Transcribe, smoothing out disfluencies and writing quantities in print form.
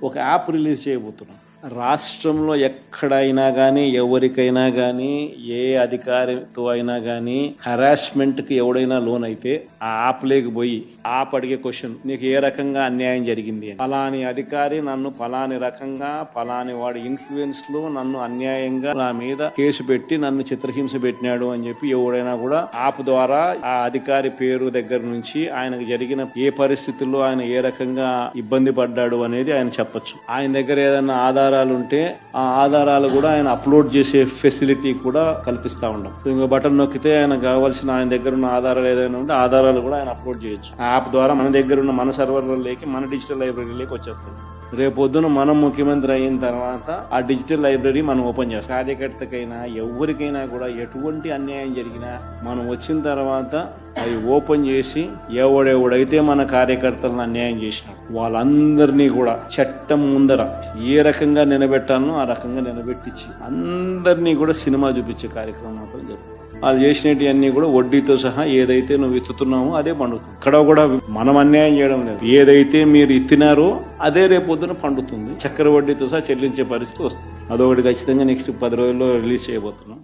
ఒక app release చేయబోతున్నాం. రాష్ట్రంలో ఎక్కడైనా కానీ ఎవరికైనా కానీ ఏ అధికారితో అయినా కానీ హరాస్మెంట్కి ఎవడైనా లోన్ అయితే ఆ యాప్ లేకపోయి యాప్ అడిగే క్వశ్చన్, నీకు ఏ రకంగా అన్యాయం జరిగింది అని. ఫలాని అధికారి నన్ను ఫలాని రకంగా ఫలాని వాడి ఇన్ఫ్లుయెన్స్ లో నన్ను అన్యాయంగా నా మీద కేసు పెట్టి నన్ను చిత్రహింస పెట్టినాడు అని చెప్పి ఎవడైనా కూడా యాప్ ద్వారా ఆ అధికారి పేరు దగ్గర నుంచి ఆయనకు జరిగిన ఏ పరిస్థితుల్లో ఆయన ఏ రకంగా ఇబ్బంది పడ్డాడు అనేది ఆయన చెప్పొచ్చు. ఆయన దగ్గర ఏదైనా ఆధారాలు ఉంటే ఆ ఆధారాలు కూడా ఆయన అప్లోడ్ చేసే ఫెసిలిటీ కూడా కల్పిస్తా ఉన్నాం. సో ఇంకో బటన్ నొక్కితే ఆయన కావాల్సిన ఆయన దగ్గర ఉన్న ఆధారాలు ఏదైనా ఉంటే ఆధారాలు కూడా ఆయన అప్లోడ్ చేయొచ్చు. ఆ యాప్ ద్వారా మన దగ్గర ఉన్న మన సర్వర్లలోకి మన డిజిటల్ లైబ్రరీలోకి వచ్చేస్తుంది. రేపొద్దున మనం ముఖ్యమంత్రి అయిన తర్వాత ఆ డిజిటల్ లైబ్రరీ మనం ఓపెన్ చేస్తాం. కార్యకర్తకైనా ఎవరికైనా కూడా ఎటువంటి అన్యాయం జరిగినా మనం వచ్చిన తర్వాత అవి ఓపెన్ చేసి ఎవడెవడైతే మన కార్యకర్తలను అన్యాయం చేసినాడు వాళ్ళందరినీ కూడా చట్టం ముందర ఏ రకంగా నిలబెట్టాలనో ఆ రకంగా నిలబెట్టించి అందరినీ కూడా సినిమా చూపించే కార్యక్రమం మాత్రం జరుగుతుంది. వాళ్ళు చేసినవి అన్ని కూడా వడ్డీతో సహా ఏదైతే నువ్వు ఇస్తున్నావో అదే పండుతుంది. ఇక్కడ కూడా మనం అన్యాయం చేయడం లేదు. ఏదైతే మీరు ఇచ్చినారో అదే రేపొద్దున పండుతుంది. చక్కెర వడ్డీతో సహా చెల్లించే పరిస్థితి వస్తుంది. అదొకటి ఖచ్చితంగా నెక్స్ట్ 10 రోజుల్లో రిలీజ్ చేయబోతున్నాం.